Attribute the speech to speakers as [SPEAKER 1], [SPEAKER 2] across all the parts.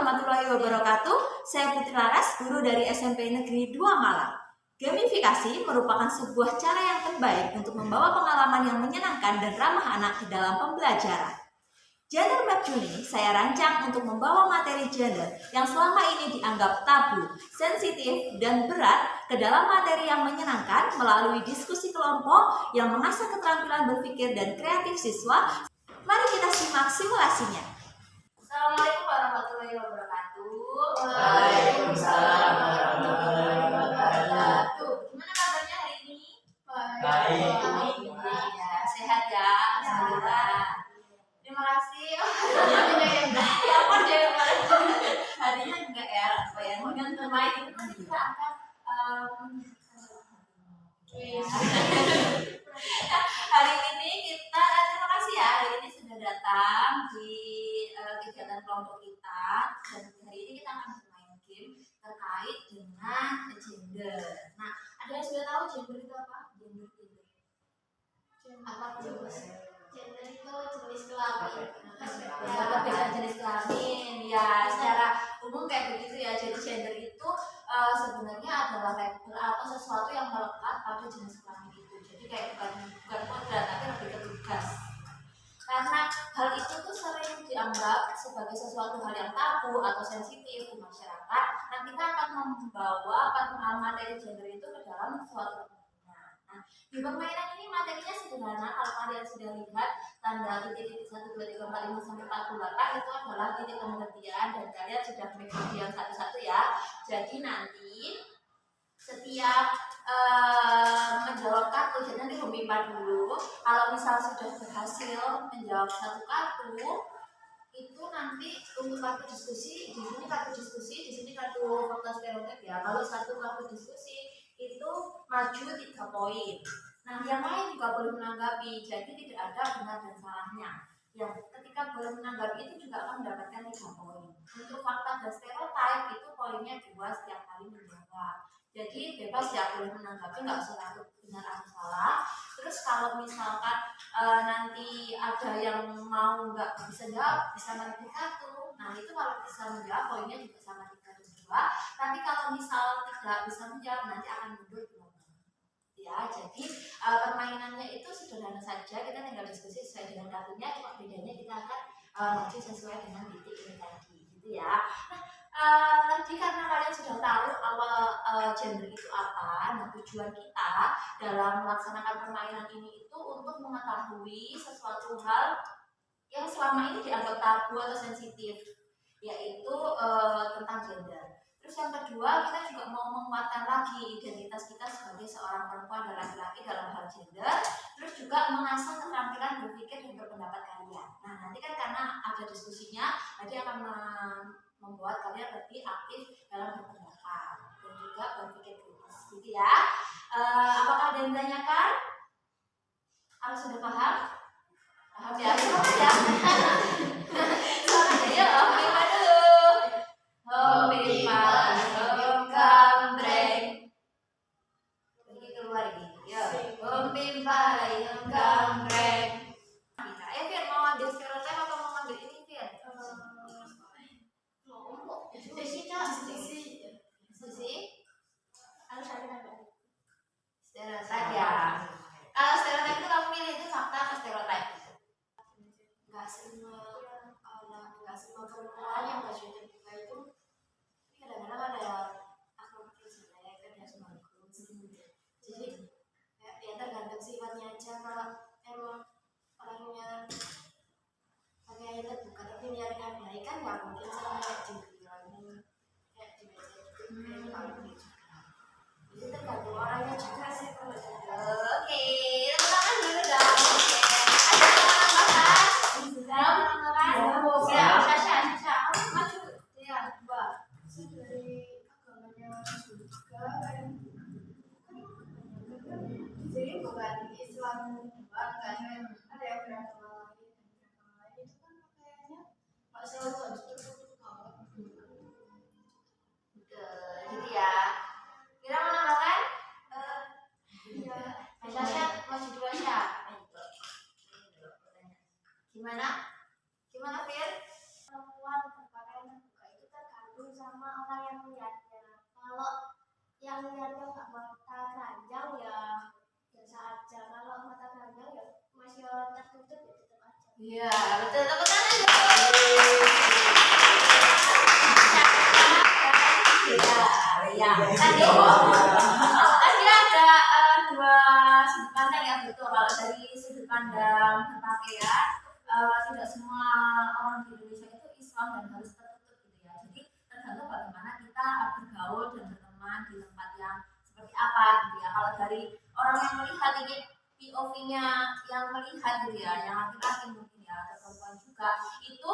[SPEAKER 1] warahmatullahi wabarakatuh. Saya Putri Laras, guru dari SMP Negeri 2 Malang. Gamifikasi merupakan sebuah cara yang terbaik untuk membawa pengalaman yang menyenangkan dan ramah anak di dalam pembelajaran. Gender Map Juni saya rancang untuk membawa materi gender yang selama ini dianggap tabu, sensitif, dan berat ke dalam materi yang menyenangkan melalui diskusi kelompok yang mengasah keterampilan berpikir dan kreatif siswa. Mari kita simak simulasinya. Assalamualaikum warahmatullahi wabarakatuh.
[SPEAKER 2] Waalaikumsalam warahmatullahi wabarakatuh.
[SPEAKER 1] Gimana kabarnya hari ini?
[SPEAKER 2] Baik.
[SPEAKER 1] Ya, sehat ya. Alhamdulillah. Terima kasih. Ya apa deh harinya enggak ya? Apa ya? Kemudian bermain itu nanti kita akan hari ini kita terima kasih ya hari ini sudah datang di kegiatan kelompok kita, dan hari ini kita akan bermain game terkait dengan gender. Nah, ada yang sudah tahu gender itu apa? Gender apa jenis?
[SPEAKER 3] Gender itu jenis kelamin.
[SPEAKER 1] Perbedaan jenis kelamin ya, secara umum kayak begitu ya. Jadi gender itu sebenarnya adalah label atau sesuatu yang melekat pada jenis kelamin itu. Jadi kayak bukan kodrat, tapi lebih ke tugas. Karena hal itu tuh sering dianggap sebagai sesuatu hal yang tabu atau sensitif di masyarakat. Nah, kita akan membawa materi gender itu ke dalam suatu permainan. Nah, di permainan ini materinya sederhana. Kalau kalian sudah lihat tanda titik 1, 2, 3, 4, 5 sampai 48 itu adalah titik pengertian, dan kalian sudah mengikuti yang satu-satu ya. Jadi nanti setiap menjawab kartu, jadi nanti memimpin dulu. Kalau misal sudah berhasil menjawab satu kartu, itu nanti untuk kartu diskusi, di sini kartu diskusi, di sini kartu fakta stereotip ya. Kalau satu kartu diskusi itu maju 3 poin. Nah, yang lain juga boleh menanggapi, jadi tidak ada benar dan salahnya. Ya, ketika boleh menanggapi itu juga akan mendapatkan 3 poin. Untuk fakta dan stereotip itu poinnya 2 setiap kali menjawab. Jadi bebas ya, boleh menanggapi, nggak usah takut benar atau salah. Terus kalau misalkan nanti ada yang mau nggak bisa jawab, bisa mengambil kartu. Nah, itu kalau bisa menjawab poinnya juga sama 3 dan 2. Tapi kalau misal tidak bisa menjawab, nanti akan mundur 2. Ya, jadi permainannya itu sederhana saja. Kita tinggal diskusi sesuai dengan kartunya, cuma bedanya kita akan maju sesuai dengan titik ini tadi, gitu ya. Nah, tadi karena kalian sudah tahu awal gender itu apa, nah tujuan kita dalam melaksanakan permainan ini itu untuk mengetahui sesuatu hal yang selama ini dianggap tabu atau sensitif, yaitu tentang gender. Terus yang kedua, kita juga mau menguatkan lagi identitas kita sebagai seorang perempuan dan laki-laki dalam hal gender. Terus juga mengasah keterampilan berpikir dan berpendapat kalian. Nah, nanti kan karena ada diskusinya, nanti akan membuat kalian lebih aktif dalam berpendapat dan juga berpikir kritis, gitu ya. Apakah ada yang ditanyakan? Kalau sudah paham? Paham ya? Semangat ya? Semangat ya, yuk pipa dulu. Pipa, gambreng. Pergi keluar ini, yuk. Pipa, gambreng. Fian mau ambil stereotip atau mau ambil ini, Fian? Diskusi harus ada stereotip ya. Kalau stereotip itu kamu pilih itu fakta atau stereotip?
[SPEAKER 3] Nggak semua perempuan yang bajunya buka itu kadang-kadang ada akhlak jelek, ada yang bagus. Jadi ya tergantung sifatnya aja. Kalau emang orangnya pakaiannya terbuka tapi niatnya baik kan nggak mungkin sama dibilangin kayak di meja itu kalau dia juga. Itu tergantung orangnya juga sih kalau juga.
[SPEAKER 1] Oke, tepuk tangan dulu dong. Oke, ada yang mau nambahkan? Ya, Sasha, kamu maju. Ya, Mbak.
[SPEAKER 3] Dari agamanya juga kan jadi bukan Islam doang kan, ada yang beragama lain itu kan pakaiannya nggak selalu harus tertutup banget.
[SPEAKER 1] Gitu ya. Kira mau nambahkan?
[SPEAKER 3] Ya,
[SPEAKER 1] Sasha, maju dulu Sasha. Gimana? Gimana, Fir?
[SPEAKER 3] perempuan berpakaian terbuka itu kan orang yang melihatnya. Kalau yang lihatnya nggak mata keranjang ya biasa aja. Kalau mata keranjang ya masih tertutup ya tetap aja.
[SPEAKER 1] Iya, betul. Tepuk tangan dulu. Ya. Tadi ada dua sudut pandang ya, betul. Kalau dari sudut pandang berpakaian, tidak semua orang di Indonesia itu Islam dan harus tertutup gitu ya. Jadi tergantung bagaimana kita bergaul dan berteman di tempat yang seperti apa gitu ya. Kalau dari orang yang melihat ini POV-nya yang melihat gitu ya, yang laki-laki mungkin ya atau perempuan juga itu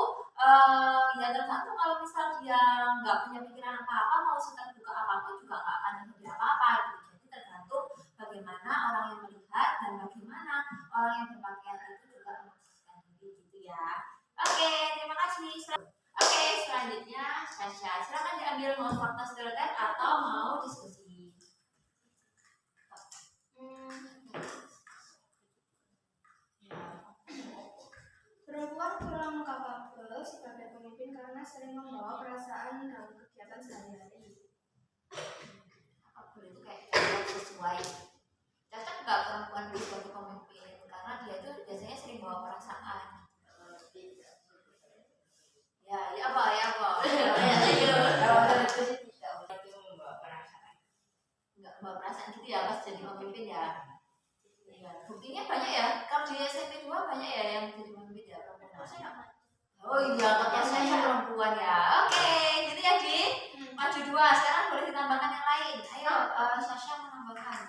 [SPEAKER 1] ya tergantung. Kalau misal dia nggak punya pikiran apa-apa, mau seter buka apapun juga nggak akan terjadi apa-apa gitu. Jadi tergantung bagaimana orang yang melihat dan bagaimana orang yang berpakaian itu juga memposisikan diri gitu ya. Oke, terima kasih. Oke, selanjutnya Sasha, silakan diambil mau fakta stereotip atau mau diskusi.
[SPEAKER 3] Perempuan kurang kapabel sebagai pemimpin karena sering membawa perasaan dalam kegiatan sehari-hari.
[SPEAKER 1] Kapabel itu kayak sesuai. Cocok nggak perempuan itu sebagai pemimpin? Karena dia itu biasanya sering bawa perasaan. Ya apa? Nggak bawa perasaan gitu ya pas jadi pemimpin ya. Buktinya banyak ya. Kalau di SMP 2 banyak ya yang jadi pemimpin ya perempuan. Oh iya, katanya saya perempuan ya. Oke, gitu ya Di. Maju 2. Sekarang boleh ditambahkan yang lain. Ayo, Sasha menambahkan.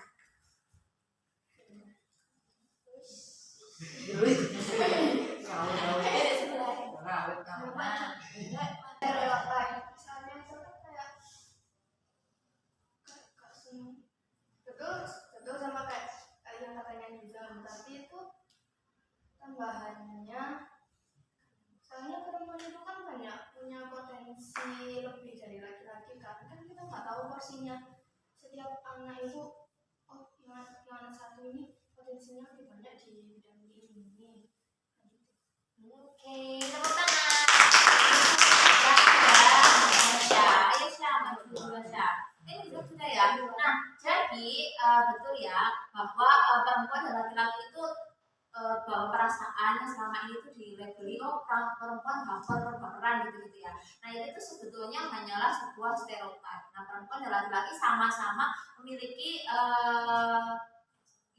[SPEAKER 3] Betul sama kayak yang katanya juga, tapi itu tambahannya soalnya perempuan itu kan banyak punya potensi lebih dari laki-laki kan kita nggak tahu porsinya setiap anak itu. Oh yang satu ini potensinya lebih banyak di bidang ini.
[SPEAKER 1] Oke, tepuk tangan. Ya, ayo Syah, maju dulu Syah. Ini sudah ya. Nah, jadi betul ya bahwa perempuan dan laki-laki itu bahwa perasaan yang selama ini itu dilabeli perempuan baperan gitu ya. Nah itu tuh sebetulnya hanyalah sebuah stereotip. Nah perempuan dan laki-laki sama-sama memiliki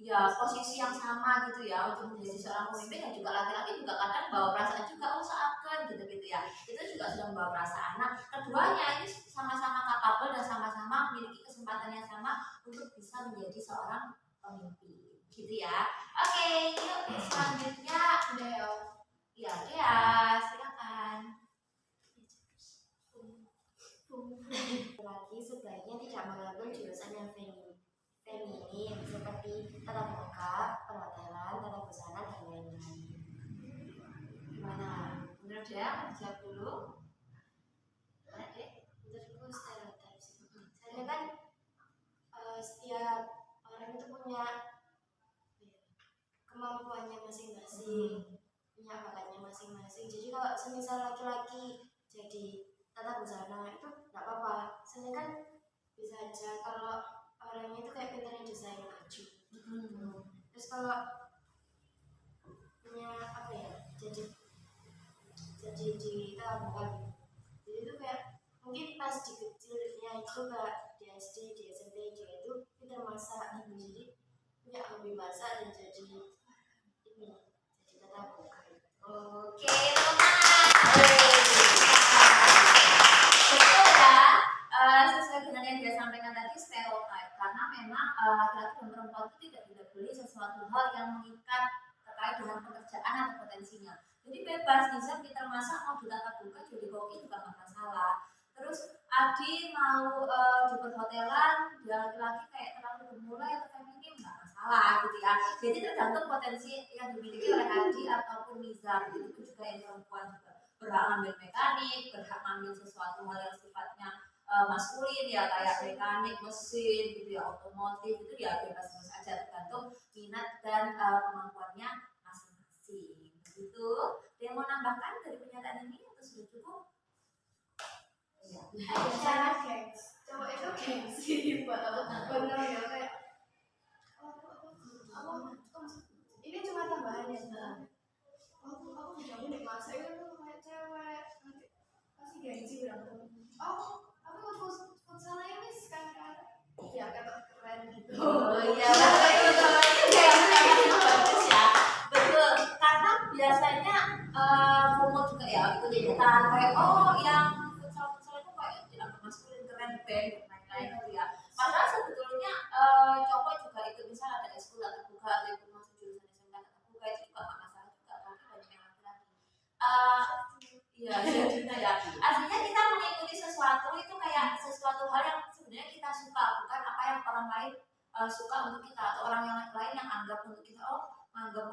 [SPEAKER 1] ya posisi yang sama gitu ya untuk menjadi seorang pemimpin, dan juga laki-laki juga kadang bawa perasaan juga, seakan gitu ya, itu juga sudah membawa perasaan. Nah keduanya ini sama-sama kapabel dan sama-sama memiliki kesempatan yang sama untuk bisa menjadi seorang pemimpin gitu ya. Oke, yuk selanjutnya Dea, silakan.
[SPEAKER 3] Lagi sebaiknya tidak mengambil jurusan yang feminin seperti tata muka, perhotelan, tata busana dan lain-lain.
[SPEAKER 1] Gimana? Menurut Dea, jawab dulu.
[SPEAKER 3] Menurutku stereotip sih. Soalnya kan setiap orang itu punya kemampuannya masing-masing, punya bakatnya masing-masing. Jadi kalau semisal laki-laki jadi tata busana itu nggak apa-apa. Soalnya kan bisa aja kalau orangnya itu kayak pintarnya desain baju. Terus kalau punya apa ya, jadi di tabungan. Jadi itu kayak mungkin pas di kecilnya itu kayak di SD, di SMP dia itu pintar masak gitu. Jadi punya hobi masak dan jadi tata buka.
[SPEAKER 1] Oke, teman-teman. Betul ya, sesuai dengan yang dia sampaikan tadi, stereotip. Karena memang laki-laki dan perempuan itu tidak dibeli sesuatu hal yang mengikat terkait dengan pekerjaan atau potensinya. Jadi bebas, Nizam kita masak mau ditata buka jadi koki juga nggak masalah. Terus Adi mau di perhotelan, dia laki-laki kayak terlalu gemulai atau feminim nggak masalah gitu ya. Jadi tergantung potensi yang dimiliki oleh Adi ataupun Nizam. Itu juga yang perempuan juga berhak ngambil mekanik, berhak ngambil sesuatu hal yang sifatnya maskulin ya, kayak mekanik, mesin gitu ya, otomotif itu ya bebas-bebas aja, tergantung minat dan kemampuannya masing-masing. Gitu. Ada yang mau nambahkan dari pernyataan ini atau sudah cukup? Ya.
[SPEAKER 3] Secara gengs, cowok itu gengsi banget. Bener ya kayak ini cuma tambahan ya. Aku juga udah masa itu tuh kayak cewek nanti pasti gengsi berantem. Aku ikut futsal aja mis kan ya kata keren gitu.
[SPEAKER 1] Oh iya, betul. Itu kayak bagus ya. Betul. Karena biasanya FOMO juga ya ikut-ikutan kayak yang futsal itu kayak tidak maskulin keren band dan lain-lain gitu ya. Padahal sebetulnya cowok juga ikut misalnya ada ekskul atau buka atau ikut masuk jurusan SMK atau buka itu juga nggak masalah juga tapi banyak yang laki-laki. Iya, juga ya. Artinya kita mengikuti sesuatu itu kayak sesuatu hal yang sebenarnya kita suka, bukan apa yang orang lain suka untuk kita atau orang yang lain yang anggap untuk kita. Anggap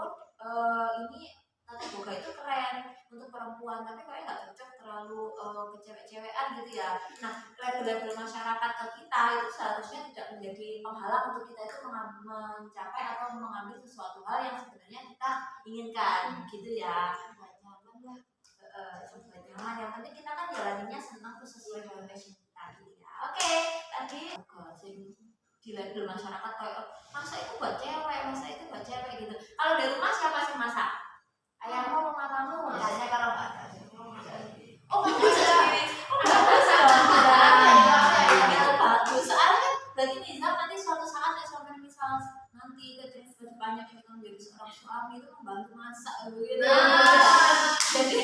[SPEAKER 1] ini tata boga itu keren untuk perempuan, tapi kayak nggak cocok terlalu ke cewek-cewekan gitu ya. Nah, label-label masyarakat ke kita itu seharusnya tidak menjadi penghalang untuk kita itu mencapai atau mengambil sesuatu hal yang sebenarnya kita inginkan, gitu ya. Nyaman, yang penting kita kan jalaninya senang terus sesuai dengan passion kita gitu ya. Oke, tadi di label masyarakat kayak masa itu buat cewek gitu. Kalau di rumah siapa sih masak? Ayahmu, mamamu, misalnya kalau nggak ada. Bagus sendiri. Bagus itu bagus. Soalnya kan berarti misal nanti suatu saat sampai misal nanti kedepannya kita menjadi seorang suami itu membantu masak gitu. Jadi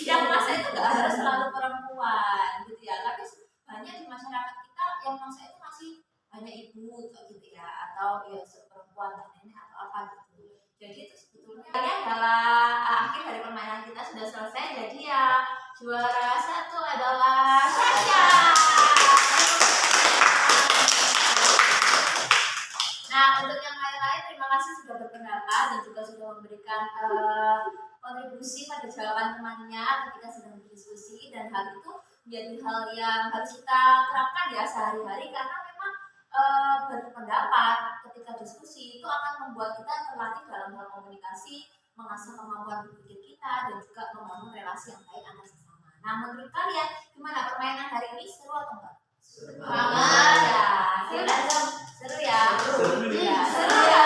[SPEAKER 1] yang masak itu nggak harus selalu perempuan gitu ya, tapi banyak di masyarakat kita yang masak itu masih hanya ibu gitu ya, atau ya perempuan atau nenek atau apa gitu. Jadi itu sebetulnya ini adalah akhir dari permainan kita sudah selesai. Jadi ya juara satu adalah Sasha. Nah, untuk yang lain-lain terima kasih sudah berpendapat dan juga sudah memberikan kontribusi pada jawaban temannya ketika sedang berdiskusi, dan hal itu menjadi hal yang harus kita terapkan ya sehari-hari, karena memang berpendapat ketika diskusi itu akan membuat kita terlatih dalam hal komunikasi, mengasah kemampuan berpikir kita, dan juga membangun relasi yang baik antar sesama. Nah, menurut kalian gimana permainan hari ini, seru atau enggak? Banget ya. Seru ya. Seru ya.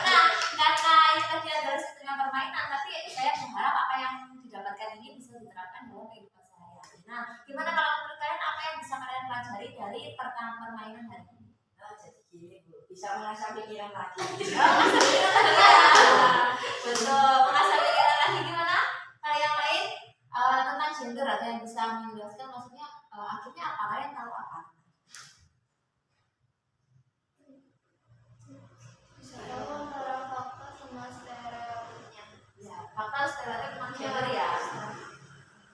[SPEAKER 1] Nah, karena ini tadi adalah setengah permainan, tapi saya berharap apa yang didapatkan ini bisa diterapkan dalam kehidupan sehari-hari. Nah, gimana kalau menurut kalian apa yang bisa kalian pelajari dari permainan hari ini?
[SPEAKER 2] Jadi gini Bu, bisa mengasah pikiran lagi.
[SPEAKER 1] Betul, mengasah pikiran lagi. Gimana? Kalau yang lain tentang gender ada yang bisa menjelaskan, maksudnya akhirnya apa? Kalian tahu apa?
[SPEAKER 3] Bisa tahu antara fakta sama stereotipnya.
[SPEAKER 1] Ya, fakta stereotip tentang gender ya.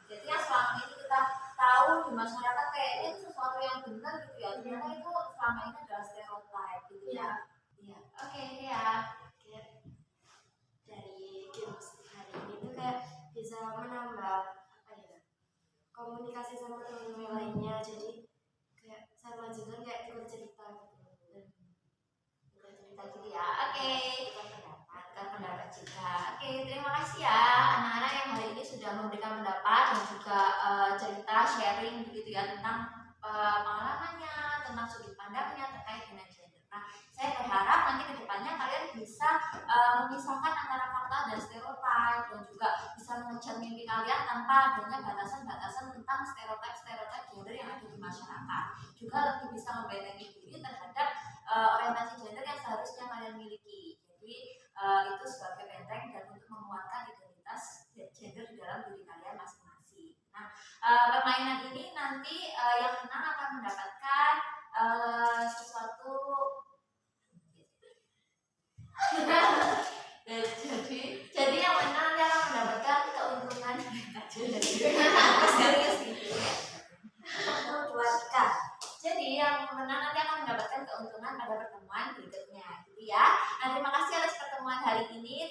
[SPEAKER 1] Jadi yang selama ini kita tahu di masyarakat kayaknya itu sesuatu yang benar gitu ya. Ternyata itu selama ini adalah stereotip gitu ya. Iya. Oke ya.
[SPEAKER 3] Dari games hari ini tuh kayak bisa menambah komunikasi sama teman-teman lainnya, jadi kayak sama juga kayak bercerita gitu.
[SPEAKER 1] Cerita gitu ya. Oke. Tukar pendapat juga. Oke, terima kasih ya anak-anak yang hari ini sudah memberikan pendapat dan juga cerita sharing begitu ya tentang pengalamannya, tentang sudut pandangnya terkait dengan gender. Nah, saya berharap nanti ke depannya kalian bisa memisahkan antara fakta dan stereotip, dan juga bisa mengejar mimpi kalian tanpa adanya batasan-batasan tentang stereotip gender yang ada di masyarakat. Juga lebih bisa membentengi diri terhadap orientasi gender yang seharusnya kalian miliki. Jadi itu sebagai benteng dan untuk menguatkan identitas gender di dalam diri kalian masing-masing. Nah, permainan ini nanti yang menang akan mendapatkan sesuatu. jadi yang menang nanti akan mendapatkan keuntungan. Serius gitu. Buatkan. Jadi yang menang nanti akan mendapatkan keuntungan pada pertemuan berikutnya, gitu ya. Nah, terima kasih atas pertemuan hari ini.